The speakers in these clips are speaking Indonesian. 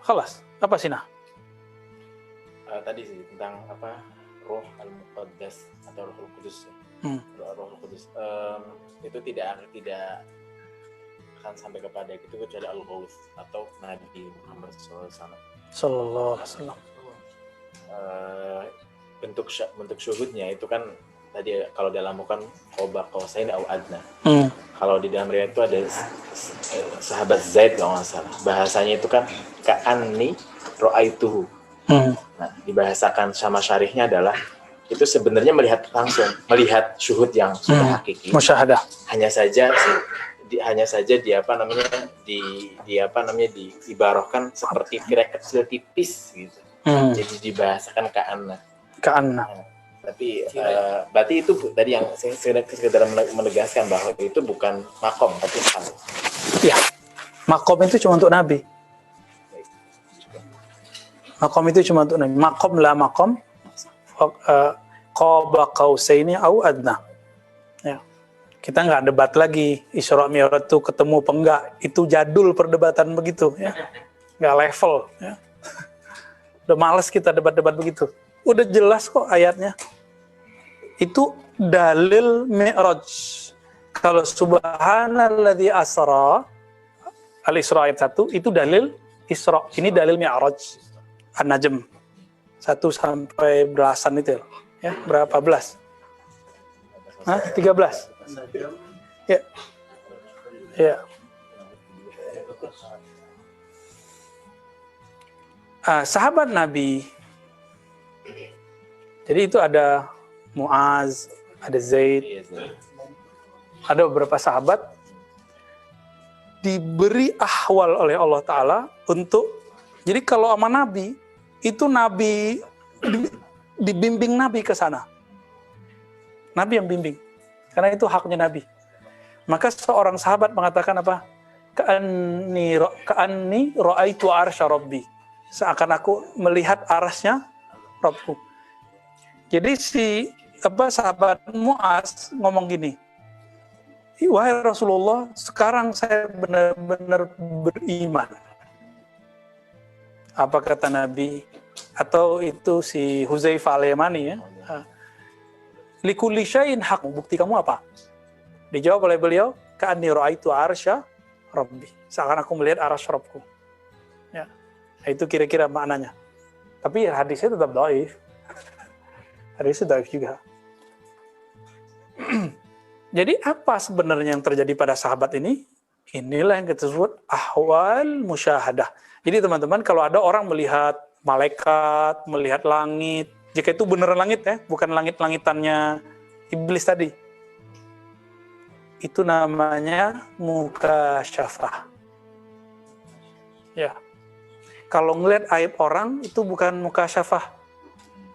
Khalas. Apa sih nah? Tadi sih tentang apa Roh Al-Muqaddas atau Roh Kudus. Roh Kudus itu tidak akan sampai kepada itu kecuali Al-Ghaus atau Nabi Muhammad SAW. Sallallahu alaihi wasallam. Bentuk syuhudnya itu kan tadi kalau dalam bukan Qoba Qausain au Adna. Kalau di dalam riwayat itu ada sahabat Zaid kalau nggak salah. Bahasanya itu kan ka'anni ra'aituhu. Nah, dibahasakan sama syarihnya adalah itu sebenarnya melihat langsung, melihat syuhud yang sudah hakiki. Musyahadah. Hanya saja diibarahkan seperti tirai kecil tipis gitu. Jadi dibahasakan ka'anna. Tapi berarti itu tadi yang saya sekedar menegaskan bahwa itu bukan makom tapi hal. Ya, makom itu cuma untuk Nabi. Makom itu cuma untuk Nabi. Makom la makom Qaba Qausaini au Adna. Ya. Kita nggak debat lagi Isra Mi'raj itu ketemu apa enggak. Itu jadul perdebatan begitu ya. Nggak level ya. Udah males kita debat-debat begitu. Udah jelas kok ayatnya. Itu dalil Mi'raj. Kalau subhanalladzi asra Al-Isra ayat 1 itu dalil Isra. Ini dalil Mi'raj. An-Najm 1 sampai belasan itu ya. Berapa belas? 13. Ya. Ya. Sahabat Nabi. Jadi itu ada Muaz, ada Zaid, ada beberapa sahabat diberi ahwal oleh Allah Ta'ala untuk, jadi kalau sama Nabi, itu Nabi, dibimbing Nabi ke sana. Nabi yang bimbing, karena itu haknya Nabi. Maka seorang sahabat mengatakan apa? Ka'anni ra'aitu arsya Rabbi. Seakan aku melihat arasnya Rabbku. Jadi sahabat Muaz ngomong gini, wahai Rasulullah, sekarang saya benar-benar beriman. Apa kata Nabi? Atau itu si Huzaifah al-Yamani ya. Likulli syai'in haq. Bukti kamu apa? Dijawab oleh beliau, ka'anni ra'aitu arsya Rabbi. Seakan aku melihat arsy Rabbku. Ya. Itu kira-kira maknanya. Tapi hadisnya tetap dhaif. Hadisnya dhaif juga. Jadi apa sebenarnya yang terjadi pada sahabat ini? Inilah yang kita sebut ahwal musyahadah. Jadi teman-teman, kalau ada orang melihat malaikat, melihat langit, jika itu beneran langit ya, bukan langit-langitannya iblis tadi. Itu namanya mukasyafah. Ya. Kalau ngelihat aib orang, itu bukan mukasyafah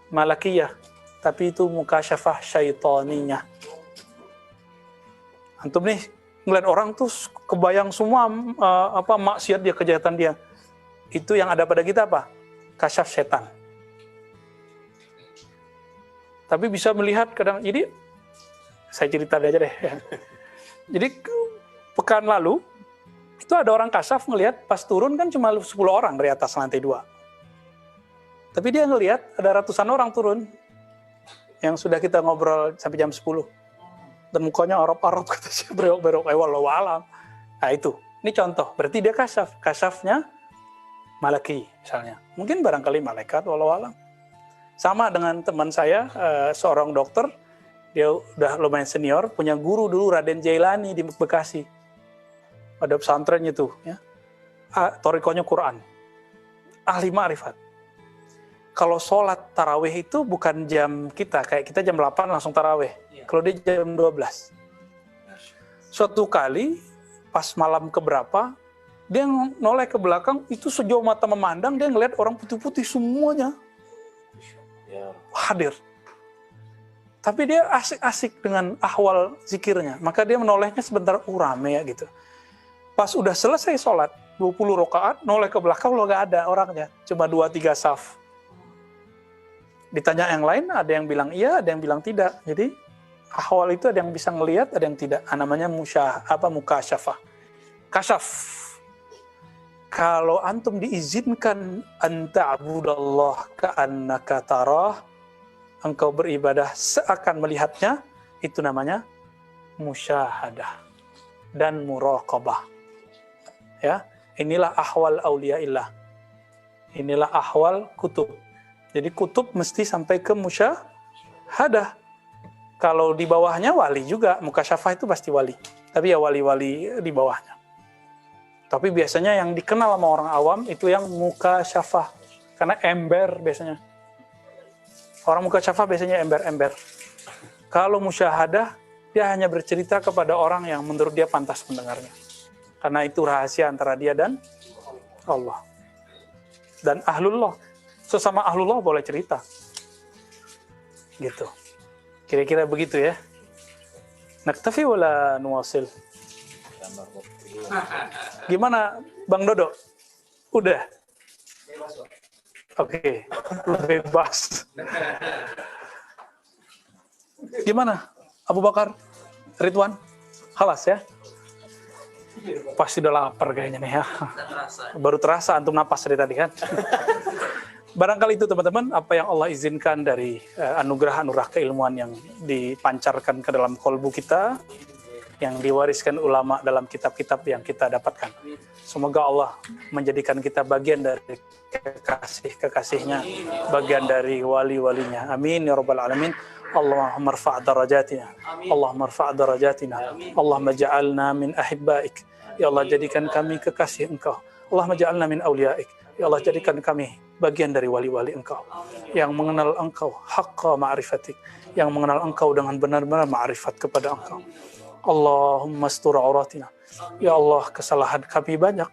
malakiyah, tapi itu mukasyafah syaitaniyah. Antum nih ngelihat orang tuh kebayang semua maksiat dia, kejahatan dia. Itu yang ada pada kita apa? Kasyaf setan. Tapi bisa melihat kadang, jadi saya cerita aja deh. Jadi pekan lalu itu ada orang kasyaf ngelihat pas turun kan cuma 10 orang dari atas lantai 2. Tapi dia ngelihat ada ratusan orang turun yang sudah kita ngobrol sampai jam 10. Dan mukanya Arab-Arab kata saya, berok-berok wallahu alam. Nah itu, ini contoh. Berarti dia kasyaf. Kasyafnya malaki misalnya. Mungkin barangkali malaikat wallahu alam. Sama dengan teman saya, seorang dokter, dia udah lumayan senior, punya guru dulu Raden Jailani di Bekasi. Ada pesantren itu, ya. Torikonya Quran. Ahli ma'rifat. Kalau sholat tarawih itu bukan jam kita, kayak kita jam 8 langsung tarawih. Kalau dia jam 12. Suatu kali, pas malam keberapa, dia noleh ke belakang, itu sejauh mata memandang, dia ngeliat orang putih-putih semuanya hadir. Tapi dia asik-asik dengan ahwal zikirnya. Maka dia menolehnya sebentar, rame ya gitu. Pas udah selesai sholat, 20 rakaat, noleh ke belakang, lo gak ada orangnya. Cuma 2-3 saf. Ditanya yang lain, ada yang bilang iya, ada yang bilang tidak. Jadi ahwal itu ada yang bisa ngelihat, ada yang tidak. Namanya mukasyafah. Kasyaf. kalau antum diizinkan anta'budallah ka'annaka tarah, engkau beribadah seakan melihatnya, itu namanya musyahadah dan muraqabah. Ya, inilah ahwal auliyaillah. Inilah ahwal kutub. Jadi kutub mesti sampai ke musyahadah. Kalau di bawahnya wali juga, mukasyafah itu pasti wali. Tapi ya wali-wali di bawahnya. Tapi biasanya yang dikenal sama orang awam itu yang mukasyafah. Karena ember biasanya. Orang mukasyafah biasanya ember-ember. Kalau musyahadah, dia hanya bercerita kepada orang yang menurut dia pantas mendengarnya. Karena itu rahasia antara dia dan Allah. Dan ahlullah. Sesama ahlullah boleh cerita. Gitu. Kira-kira begitu ya. Naktafi wala nuwasil? Gimana Bang Dodo? Udah? Oke. Bebas. Gimana Abu Bakar? Ridwan? Halas ya? Pasti udah lapar kayaknya nih ya. Baru terasa antum napas dari tadi kan. Barangkali itu teman-teman apa yang Allah izinkan dari anugerah-anugerah keilmuan yang dipancarkan ke dalam kolbu kita, yang diwariskan ulama dalam kitab-kitab yang kita dapatkan. Semoga Allah menjadikan kita bagian dari kekasih-kekasihnya, bagian dari wali-walinya. Amin ya rabbal alamin. Allahumma rfa' darajatina. Allahumma rfa' darajatina. Allahumma ja'alna min ahibbaik. Ya Allah, jadikan kami kekasih Engkau. Allahumma ja'alna min awliyaik. Ya Allah, jadikan kami bagian dari wali-wali Engkau yang mengenal Engkau haqqa ma'rifatik, yang mengenal Engkau dengan benar-benar ma'rifat kepada Engkau. Allahumma astur auratina. Ya Allah, kesalahan kami banyak.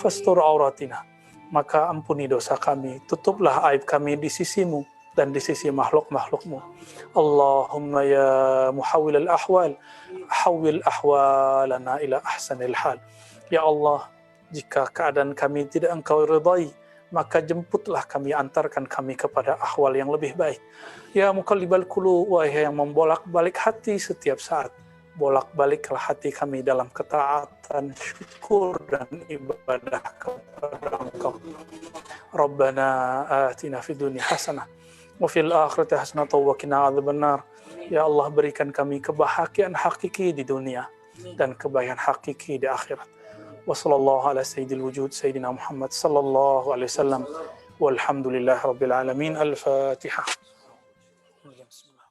Fastur auratina. Maka ampuni dosa kami, tutuplah aib kami di sisimu dan di sisi makhluk-makhlukmu. Allahumma ya muhawwil al-ahwal, hawwil ahwalana ila ahsanil hal. Ya Allah, jika keadaan kami tidak Engkau ridai, maka jemputlah kami, antarkan kami kepada ahwal yang lebih baik. Ya muqallibal qulub, wahai yang membolak-balik hati setiap saat, bolak-baliklah hati kami dalam ketaatan, syukur dan ibadah kepada Engkau. Rabbana atina fid dunya hasanah wa fil akhirati hasanah wa qina adzabannar. Ya Allah, berikan kami kebahagiaan hakiki di dunia dan kebahagiaan hakiki di akhirat. Wa sallallahu ala sayyidil wujud sayyidina Muhammad sallallahu alaihi wasallam walhamdulillahi rabbil alamin. Al-Fatihah. Bismillah.